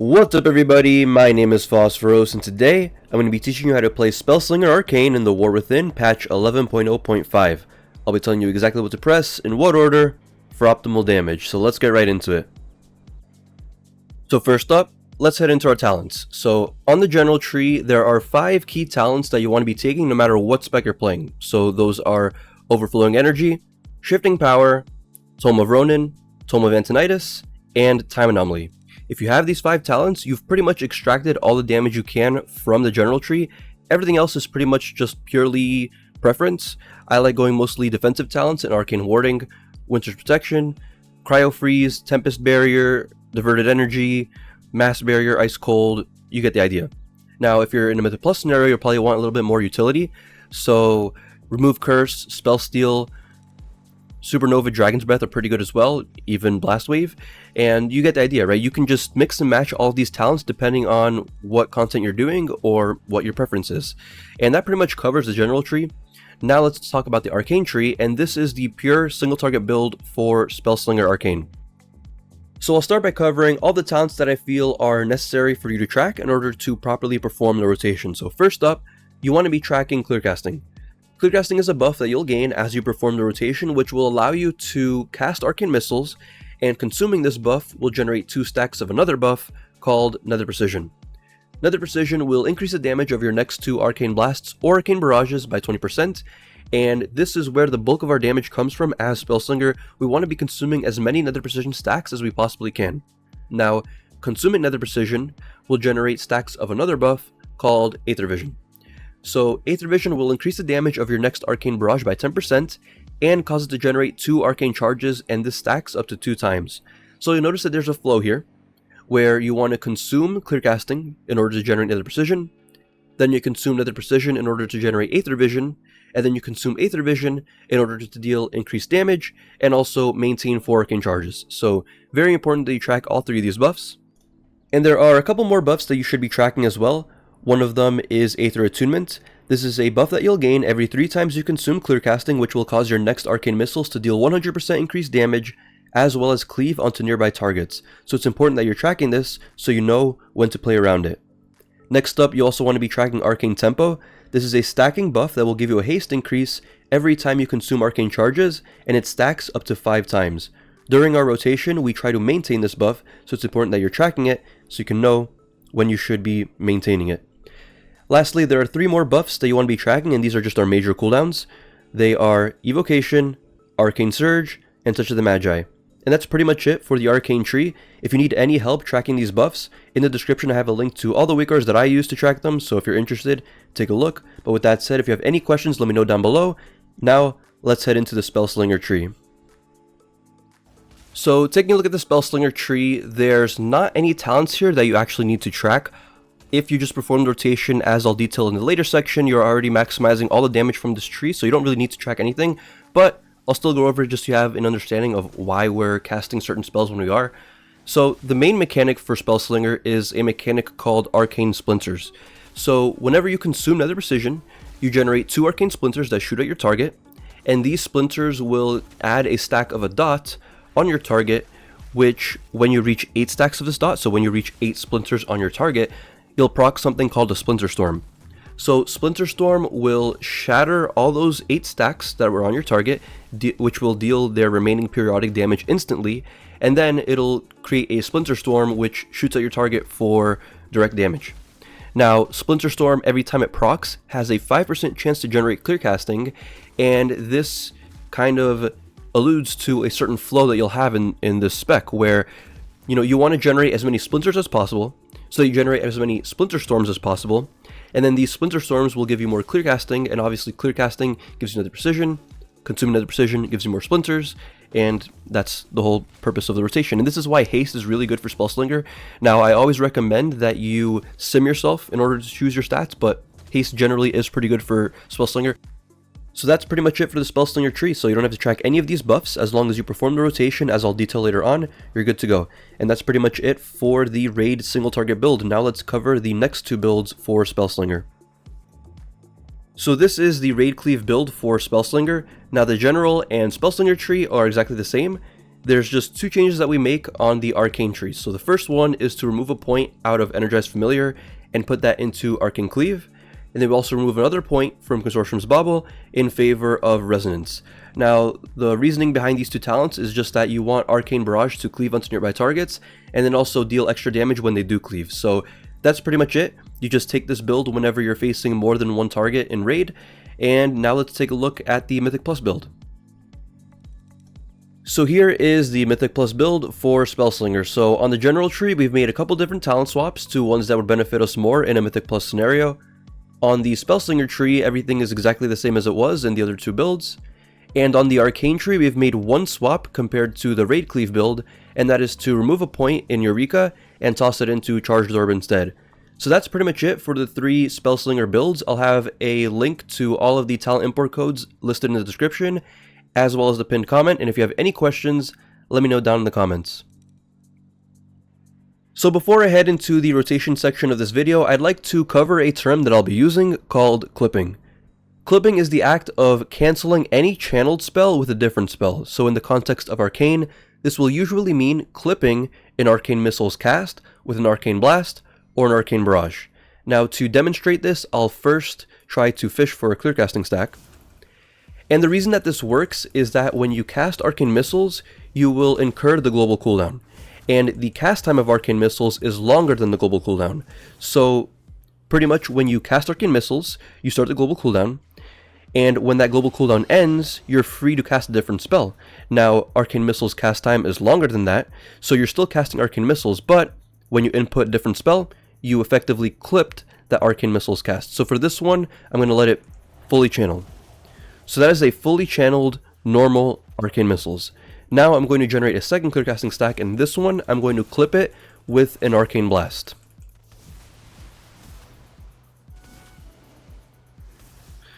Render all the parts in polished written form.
What's up everybody, my name is Phosphoros and today I'm going to be teaching you how to play Spellslinger Arcane in the War Within patch 11.0.5. I'll be telling you exactly what to press, in what order, for optimal damage, so let's get right into it. So first up, let's head into our talents. So on the general tree, there are 5 key talents that you want to be taking no matter what spec you're playing. So those are Overflowing Energy, Shifting Power, Tome of Ronin, Tome of Antonidas, and Time Anomaly. If you have these 5 talents, you've pretty much extracted all the damage you can from the general tree. Everything else is pretty much just purely preference. I like going mostly defensive talents in Arcane Warding, Winter's Protection, Cryo Freeze, Tempest Barrier, Diverted Energy, Mass Barrier, Ice Cold. You get the idea. Now, if you're in a Mythic Plus scenario, you'll probably want a little bit more utility. So, Remove Curse, Spell Steal, Supernova, Dragon's Breath are pretty good as well, even Blast Wave, and you get the idea, right? You can just mix and match all of these talents depending on what content you're doing or what your preference is. And that pretty much covers the general tree. Now let's talk about the Arcane tree, and this is the pure single target build for Spellslinger Arcane. So I'll start by covering all the talents that I feel are necessary for you to track in order to properly perform the rotation. So first up, you want to be tracking Clearcasting. Clearcasting is a buff that you'll gain as you perform the rotation, which will allow you to cast Arcane Missiles, and consuming this buff will generate 2 stacks of another buff called Nether Precision. Nether Precision will increase the damage of your next 2 Arcane Blasts or Arcane Barrages by 20%, and this is where the bulk of our damage comes from as Spellslinger. We want to be consuming as many Nether Precision stacks as we possibly can. Now, consuming Nether Precision will generate stacks of another buff called Aether Vision. So Aether Vision will increase the damage of your next Arcane Barrage by 10% and cause it to generate 2 Arcane Charges, and this stacks up to 2 times. So you'll notice that there's a flow here where you want to consume Clearcasting in order to generate Nether Precision, then you consume Nether Precision in order to generate Aether Vision, and then you consume Aether Vision in order to deal increased damage and also maintain 4 Arcane Charges. So very important that you track all 3 of these buffs. And there are a couple more buffs that you should be tracking as well. One of them is Aether Attunement. This is a buff that you'll gain every 3 times you consume Clearcasting, which will cause your next Arcane Missiles to deal 100% increased damage, as well as cleave onto nearby targets. So it's important that you're tracking this so you know when to play around it. Next up, you also want to be tracking Arcane Tempo. This is a stacking buff that will give you a haste increase every time you consume Arcane Charges, and it stacks up to 5 times. During our rotation, we try to maintain this buff, so it's important that you're tracking it so you can know when you should be maintaining it. Lastly, there are 3 more buffs that you want to be tracking, and these are just our major cooldowns. They are Evocation, Arcane Surge, and Touch of the Magi. And that's pretty much it for the Arcane tree. If you need any help tracking these buffs, in the description I have a link to all the WeakAuras that I use to track them, so if you're interested, take a look. But with that said, if you have any questions, let me know down below. Now, let's head into the Spellslinger tree. So, taking a look at the Spellslinger tree, there's not any talents here that you actually need to track. If you just perform the rotation, as I'll detail in the later section, you're already maximizing all the damage from this tree, so you don't really need to track anything, but I'll still go over it just so you have an understanding of why we're casting certain spells when we are. So the main mechanic for Spellslinger is a mechanic called Arcane Splinters. So whenever you consume Nether Precision, you generate 2 Arcane Splinters that shoot at your target, and these splinters will add a stack of a dot on your target, which when you reach 8 stacks of this dot, so when you reach 8 splinters on your target, you'll proc something called a Splinter Storm. So Splinter Storm will shatter all those 8 stacks that were on your target, which will deal their remaining periodic damage instantly, and then it'll create a Splinter Storm which shoots at your target for direct damage. Now, Splinter Storm, every time it procs, has a 5% chance to generate Clearcasting, and this kind of alludes to a certain flow that you'll have in this spec, where you want to generate as many splinters as possible, so you generate as many Splinter Storms as possible, and then these Splinter Storms will give you more Clearcasting, and obviously Clearcasting gives you Nether Precision, consuming Nether Precision gives you more Splinters, and that's the whole purpose of the rotation. And this is why haste is really good for Spellslinger. Now, I always recommend that you sim yourself in order to choose your stats, but haste generally is pretty good for Spellslinger. So that's pretty much it for the Spellslinger tree, so you don't have to track any of these buffs. As long as you perform the rotation, as I'll detail later on, you're good to go. And that's pretty much it for the raid single target build. Now let's cover the next 2 builds for Spellslinger. So this is the raid cleave build for Spellslinger. Now the general and Spellslinger tree are exactly the same. there's just two changes that we make on the Arcane Tree. So the first one is to remove a point out of Energized Familiar and put that into Arcane Cleave. And then we also remove another point from Consortium's Bauble in favor of Resonance. Now, the reasoning behind these two talents is just that you want Arcane Barrage to cleave onto nearby targets, and then also deal extra damage when they do cleave. So that's pretty much it. You just take this build whenever you're facing more than one target in raid. And now let's take a look at the Mythic Plus build. So here is the Mythic Plus build for Spellslinger. So on the general tree, we've made a couple different talent swaps to ones that would benefit us more in a Mythic Plus scenario. On the Spellslinger tree, everything is exactly the same as it was in the other two builds. And on the Arcane tree, we've made one swap compared to the Raid Cleave build, and that is to remove a point in Eureka and toss it into Charged Orb instead. So that's pretty much it for the three Spellslinger builds. I'll have a link to all of the talent import codes listed in the description, as well as the pinned comment, and if you have any questions, let me know down in the comments. So before I head into the rotation section of this video, I'd like to cover a term that I'll be using called clipping. Clipping is the act of canceling any channeled spell with a different spell. So in the context of Arcane, this will usually mean clipping an Arcane Missile's cast with an Arcane Blast or an Arcane Barrage. Now to demonstrate this, I'll first try to fish for a clear casting stack. And the reason that this works is that when you cast Arcane Missiles, you will incur the global cooldown. And the cast time of Arcane Missiles is longer than the global cooldown. So pretty much when you cast Arcane Missiles, you start the global cooldown. And when that global cooldown ends, you're free to cast a different spell. Now, Arcane Missiles cast time is longer than that, so you're still casting Arcane Missiles, but when you input a different spell, you effectively clipped that Arcane Missiles cast. So for this one, I'm going to let it fully channel. So that is a fully channeled, normal Arcane Missiles. Now I'm going to generate a second clear casting stack, and this one, I'm going to clip it with an Arcane Blast.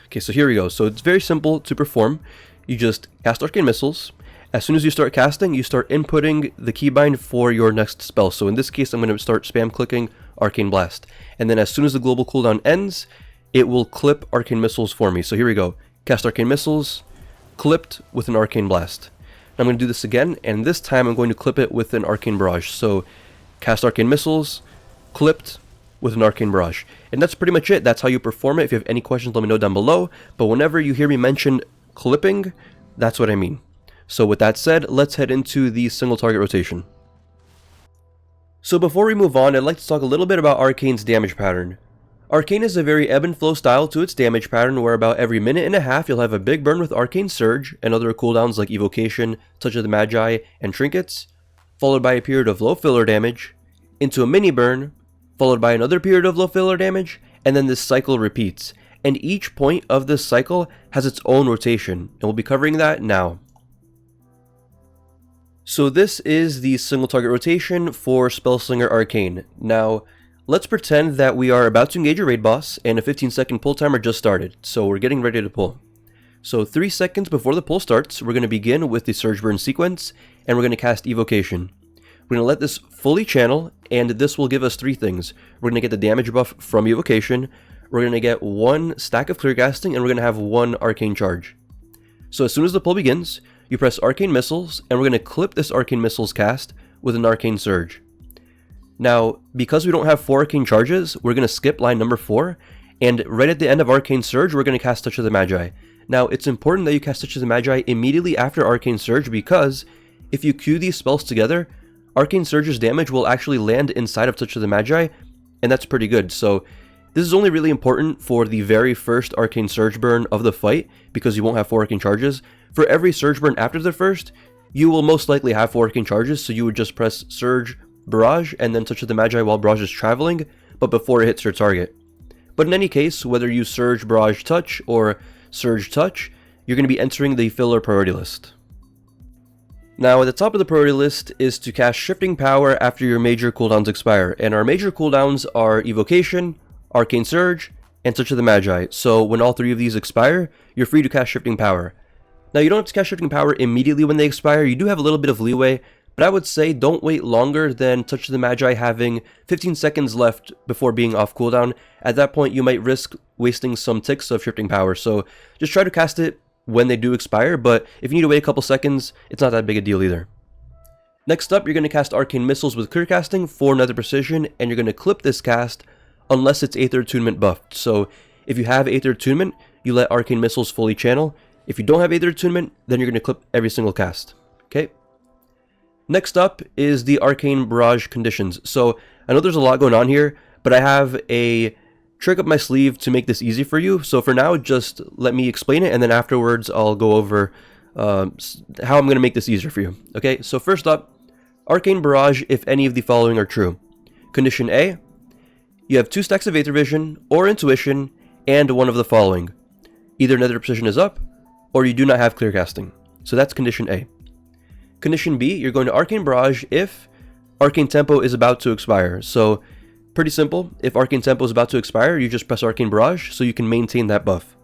Okay, so here we go. So it's very simple to perform. You just cast Arcane Missiles. As soon as you start casting, you start inputting the keybind for your next spell. So in this case, I'm going to start spam clicking Arcane Blast. And then as soon as the global cooldown ends, it will clip Arcane Missiles for me. So here we go. Cast Arcane Missiles, clipped with an Arcane Blast. I'm going to do this again, and this time I'm going to clip it with an Arcane Barrage. So cast Arcane Missiles, clipped with an Arcane Barrage. And that's pretty much it. That's how you perform it. If you have any questions, let me know down below. But whenever you hear me mention clipping, that's what I mean. So with that said, let's head into the single target rotation. So before we move on, I'd like to talk a little bit about Arcane's damage pattern. Arcane is a very ebb and flow style to its damage pattern, where about every minute and a half you'll have a big burn with Arcane Surge and other cooldowns like Evocation, Touch of the Magi, and Trinkets, followed by a period of low filler damage, into a mini burn, followed by another period of low filler damage, and then this cycle repeats. And each point of this cycle has its own rotation, and we'll be covering that now. So this is the single target rotation for Spellslinger Arcane. Now, let's pretend that we are about to engage a raid boss and a 15-second pull timer just started, so we're getting ready to pull. So 3 seconds before the pull starts, we're going to begin with the Surge Burn sequence, and we're going to cast Evocation. We're going to let this fully channel, and this will give us 3 things. We're going to get the damage buff from Evocation, we're going to get 1 stack of clear casting, and we're going to have 1 Arcane Charge. So as soon as the pull begins, you press Arcane Missiles, and we're going to clip this Arcane Missiles cast with an Arcane Surge. Now, because we don't have 4 Arcane Charges, we're going to skip line number 4, and right at the end of Arcane Surge, we're going to cast Touch of the Magi. Now, it's important that you cast Touch of the Magi immediately after Arcane Surge, because if you queue these spells together, Arcane Surge's damage will actually land inside of Touch of the Magi, and that's pretty good. So this is only really important for the very first Arcane Surge burn of the fight, because you won't have 4 Arcane Charges. For every Surge burn after the first, you will most likely have 4 Arcane Charges, so you would just press Surge, Barrage, and then Touch of the Magi while Barrage is traveling, but before it hits your target. But in any case, whether you Surge, Barrage, Touch, or Surge, Touch, you're going to be entering the filler priority list. Now, at the top of the priority list is to cast Shifting Power after your major cooldowns expire, and our major cooldowns are Evocation, Arcane Surge, and Touch of the Magi. So when all 3 of these expire, you're free to cast Shifting Power. Now, you don't have to cast Shifting Power immediately when they expire. You do have a little bit of leeway, but I would say don't wait longer than Touch of the Magi having 15 seconds left before being off cooldown. At that point, you might risk wasting some ticks of Shifting Power. So just try to cast it when they do expire, but if you need to wait a couple seconds, it's not that big a deal either. Next up, you're going to cast Arcane Missiles with Clear Casting for Nether Precision, and you're going to clip this cast unless it's Aether Attunement buffed. So if you have Aether Attunement, you let Arcane Missiles fully channel. If you don't have Aether Attunement, then you're going to clip every single cast. Okay? Next up is the Arcane Barrage conditions. So I know there's a lot going on here, but I have a trick up my sleeve to make this easy for you. So for now, just let me explain it, and then afterwards I'll go over how I'm going to make this easier for you. Okay, so first up, Arcane Barrage if any of the following are true. Condition A, you have 2 stacks of Aether Vision or Intuition and one of the following. Either Nether Precision is up, or you do not have Clear Casting. So that's Condition A. Condition B, you're going to Arcane Barrage if Arcane Tempo is about to expire. So pretty simple, if Arcane Tempo is about to expire, you just press Arcane Barrage so you can maintain that buff.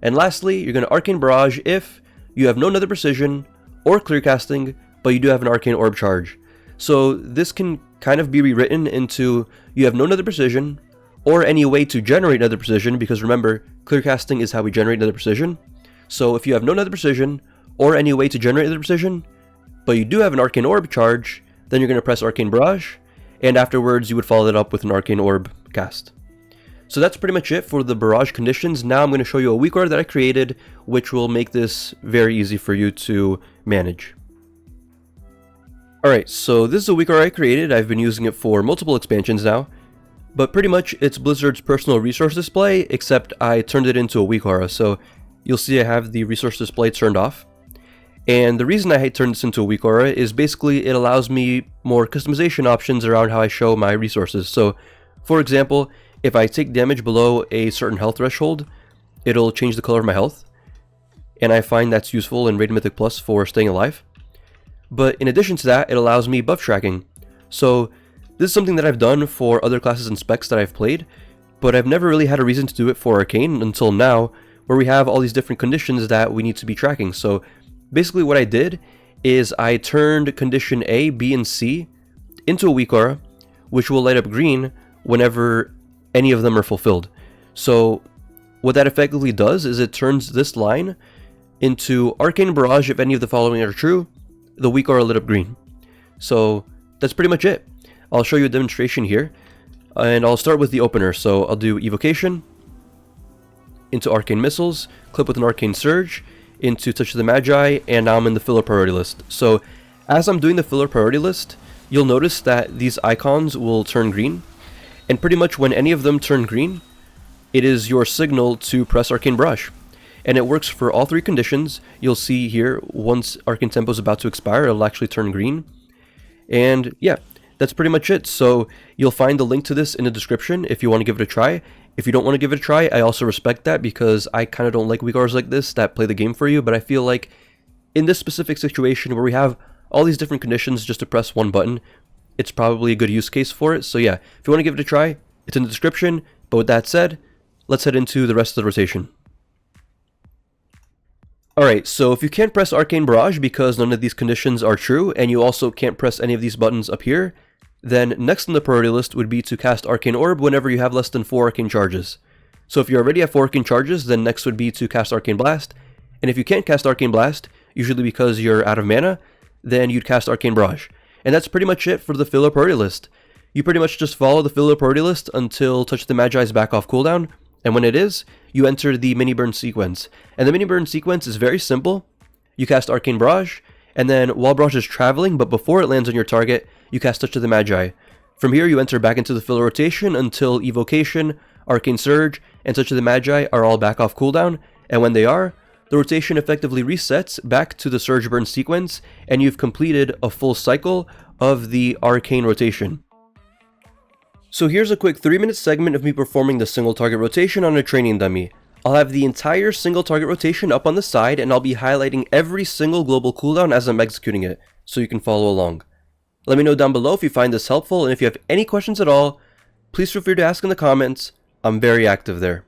And lastly, you're going to Arcane Barrage if you have no Nether Precision or Clear Casting, but you do have an Arcane Orb charge. So this can kind of be rewritten into you have no Nether Precision or any way to generate Nether Precision, because remember, Clear Casting is how we generate Nether Precision. So if you have no Nether Precision or any way to generate Nether Precision, but you do have an Arcane Orb charge, then you're going to press Arcane Barrage, and afterwards you would follow that up with an Arcane Orb cast. So that's pretty much it for the Barrage conditions. Now I'm going to show you a Weakaura that I created, which will make this very easy for you to manage. Alright, so this is a Weakaura I created. I've been using it for multiple expansions now, but pretty much it's Blizzard's personal resource display, except I turned it into a Weakaura. So you'll see I have the resource display turned off. And the reason I turned this into a Weakaura is basically it allows me more customization options around how I show my resources. So, for example, if I take damage below a certain health threshold, it'll change the color of my health. And I find that's useful in Raid Mythic Plus for staying alive. But in addition to that, it allows me buff tracking. So this is something that I've done for other classes and specs that I've played, but I've never really had a reason to do it for Arcane until now, where we have all these different conditions that we need to be tracking. So basically what I did is I turned condition A, B, and C into a Weakaura, which will light up green whenever any of them are fulfilled. So what that effectively does is it turns this line into Arcane Barrage if any of the following are true, the Weakaura lit up green. So that's pretty much it. I'll show you a demonstration here, and I'll start with the opener. So I'll do Evocation into Arcane Missiles, clip with an Arcane Surge, into Touch of the Magi, and now I'm in the filler priority list. So as I'm doing the filler priority list, you'll notice that these icons will turn green, and pretty much when any of them turn green, it is your signal to press Arcane Barrage. And it works for all 3 conditions. You'll see here, once Arcane Tempo is about to expire, it'll actually turn green. And yeah, that's pretty much it. So you'll find the link to this in the description if you want to give it a try. If you don't want to give it a try, I also respect that, because I kind of don't like WeakAuras like this that play the game for you, but I feel like in this specific situation where we have all these different conditions just to press one button, it's probably a good use case for it. So yeah, if you want to give it a try, it's in the description. But with that said, let's head into the rest of the rotation. Alright, so if you can't press Arcane Barrage because none of these conditions are true, and you also can't press any of these buttons up here, then next on the priority list would be to cast Arcane Orb whenever you have less than 4 Arcane Charges. So if you already have 4 Arcane Charges, then next would be to cast Arcane Blast, and if you can't cast Arcane Blast, usually because you're out of mana, then you'd cast Arcane Barrage. And that's pretty much it for the filler priority list. You pretty much just follow the filler priority list until Touch the Magi's back off cooldown, and when it is, you enter the mini burn sequence. And the mini burn sequence is very simple. You cast Arcane Barrage, and then while Barrage is traveling, but before it lands on your target, you cast Touch of the Magi. From here, you enter back into the filler rotation until Evocation, Arcane Surge, and Touch of the Magi are all back off cooldown, and when they are, the rotation effectively resets back to the Surge Burn sequence, and you've completed a full cycle of the Arcane rotation. So here's a quick 3-minute segment of me performing the single target rotation on a training dummy. I'll have the entire single target rotation up on the side, and I'll be highlighting every single global cooldown as I'm executing it, so you can follow along. Let me know down below if you find this helpful, and if you have any questions at all, please feel free to ask in the comments. I'm very active there.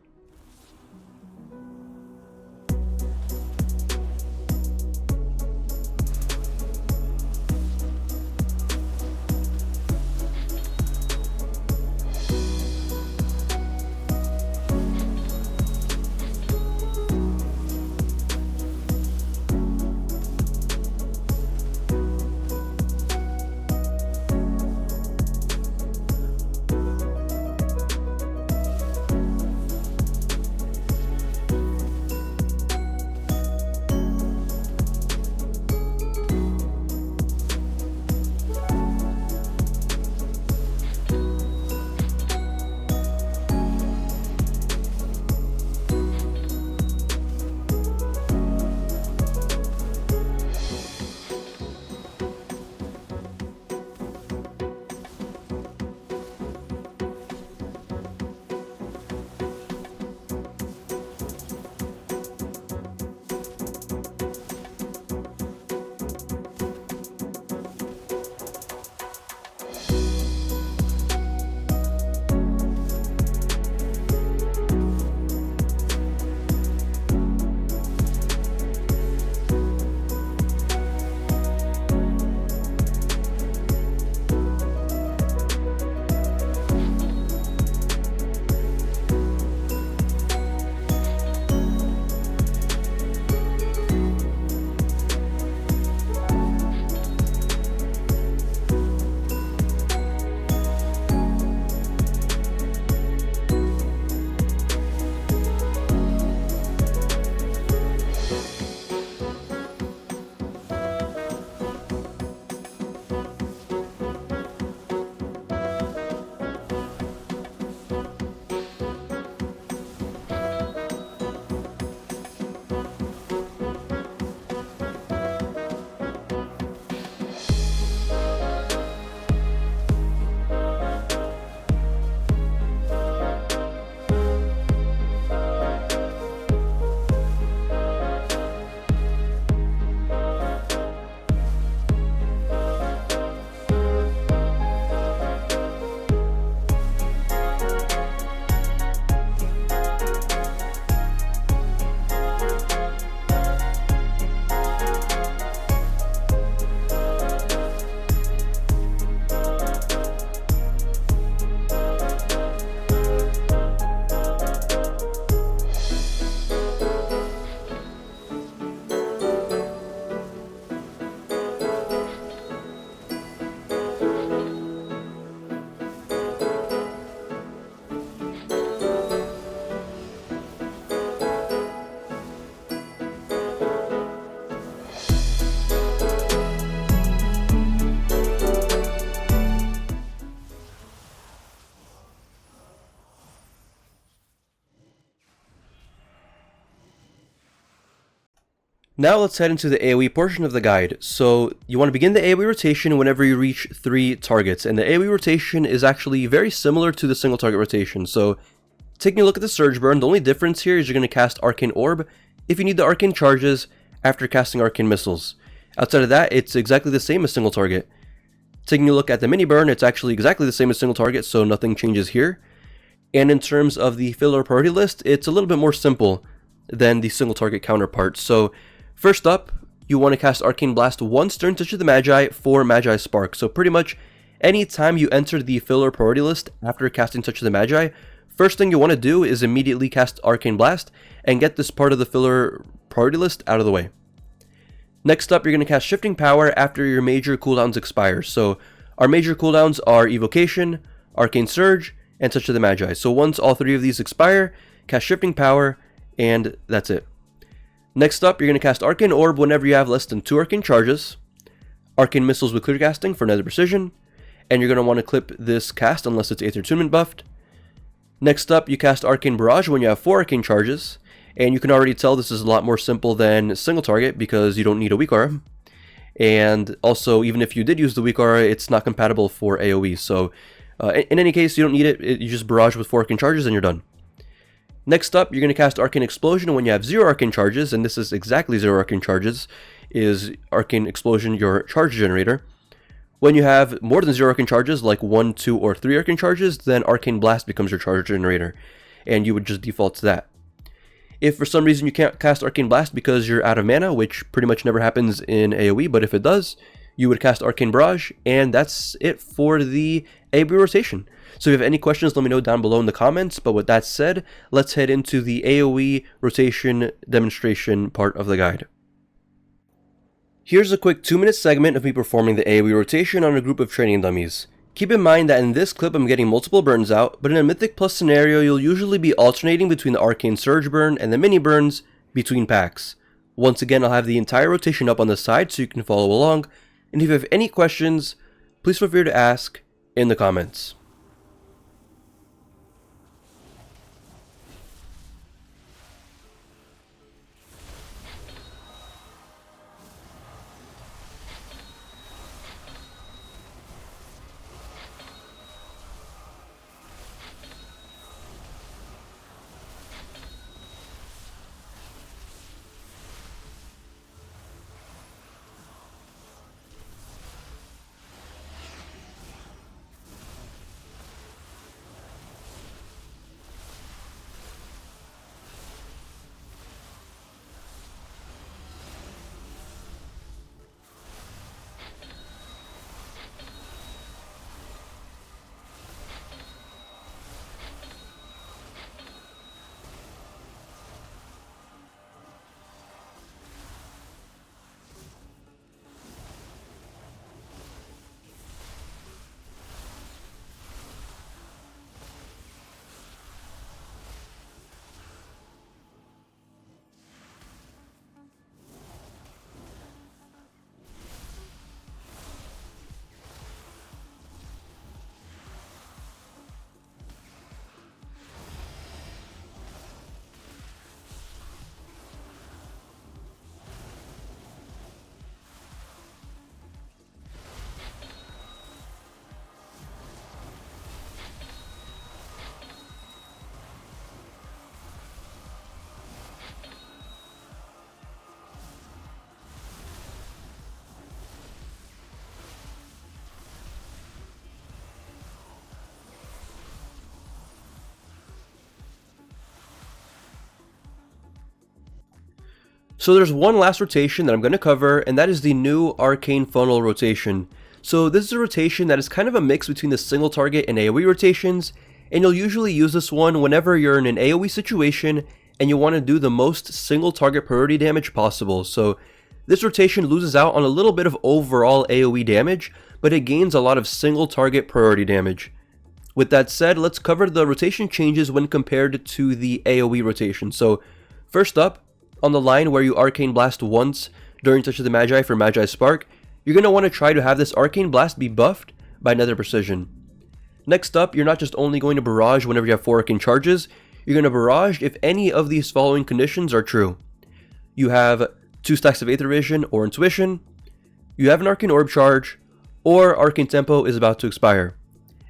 Now let's head into the AoE portion of the guide. So you want to begin the AoE rotation whenever you reach 3 targets, and the AoE rotation is actually very similar to the single target rotation. So taking a look at the Surge Burn, the only difference here is you're going to cast Arcane Orb if you need the Arcane Charges after casting Arcane Missiles. Outside of that, it's exactly the same as single target. Taking a look at the Mini Burn, it's actually exactly the same as single target, so nothing changes here. And in terms of the filler priority list, it's a little bit more simple than the single target counterpart. So first up, you want to cast Arcane Blast once during Touch of the Magi for Magi Spark. So pretty much any time you enter the filler priority list after casting Touch of the Magi, first thing you want to do is immediately cast Arcane Blast and get this part of the filler priority list out of the way. Next up, you're going to cast Shifting Power after your major cooldowns expire. So our major cooldowns are Evocation, Arcane Surge, and Touch of the Magi. So once all 3 of these expire, cast Shifting Power, and that's it. Next up, you're going to cast Arcane Orb whenever you have less than 2 Arcane Charges, Arcane Missiles with Clear Casting for Nether Precision, and you're going to want to clip this cast unless it's Aether Attunement buffed. Next up, you cast Arcane Barrage when you have 4 Arcane Charges, and you can already tell this is a lot more simple than single target because you don't need a Weakaura. And also, even if you did use the Weakaura, it's not compatible for AoE. So in any case, you don't need it. You just Barrage with 4 Arcane Charges and you're done. Next up, you're going to cast Arcane Explosion when you have 0 Arcane Charges, and this is exactly 0 Arcane Charges, is Arcane Explosion your charge generator. When you have more than 0 Arcane Charges, like 1, 2, or 3 Arcane Charges, then Arcane Blast becomes your charge generator, and you would just default to that. If for some reason you can't cast Arcane Blast because you're out of mana, which pretty much never happens in AoE, but if it does, you would cast Arcane Barrage, and that's it for the AoE rotation. So if you have any questions, let me know down below in the comments, but with that said, let's head into the AoE rotation demonstration part of the guide. Here's a quick 2-minute segment of me performing the AoE rotation on a group of training dummies. Keep in mind that in this clip I'm getting multiple burns out, but in a Mythic Plus scenario you'll usually be alternating between the Arcane Surge burn and the mini burns between packs. Once again, I'll have the entire rotation up on the side so you can follow along, and if you have any questions, please feel free to ask in the comments. So there's one last rotation that I'm going to cover, and that is the new Arcane Funnel rotation. So this is a rotation that is kind of a mix between the single target and AoE rotations, and you'll usually use this one whenever you're in an AoE situation and you want to do the most single target priority damage possible. So this rotation loses out on a little bit of overall AoE damage, but it gains a lot of single target priority damage. With that said, let's cover the rotation changes when compared to the AoE rotation. So first up, on the line where you Arcane Blast once during Touch of the Magi for Magi Spark, you're going to want to try to have this Arcane Blast be buffed by Nether Precision. Next up, you're not just only going to Barrage whenever you have 4 Arcane Charges, you're going to Barrage if any of these following conditions are true. You have 2 stacks of Aether Vision or Intuition, you have an Arcane Orb charge, or Arcane Tempo is about to expire.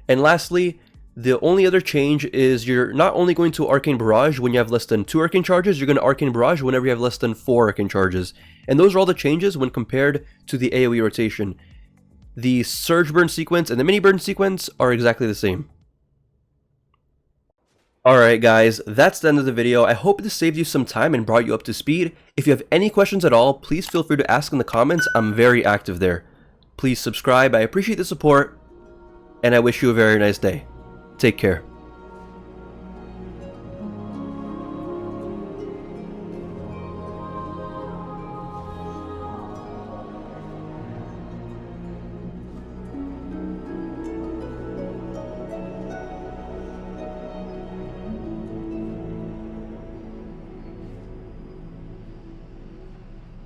And lastly, the only other change is you're not only going to Arcane Barrage when you have less than 2 Arcane charges, you're going to Arcane Barrage whenever you have less than 4 Arcane charges. And those are all the changes when compared to the AoE rotation. The Surge Burn sequence and the Mini Burn sequence are exactly the same. Alright guys, that's the end of the video. I hope this saved you some time and brought you up to speed. If you have any questions at all, please feel free to ask in the comments. I'm very active there. Please subscribe, I appreciate the support, and I wish you a very nice day. Take care.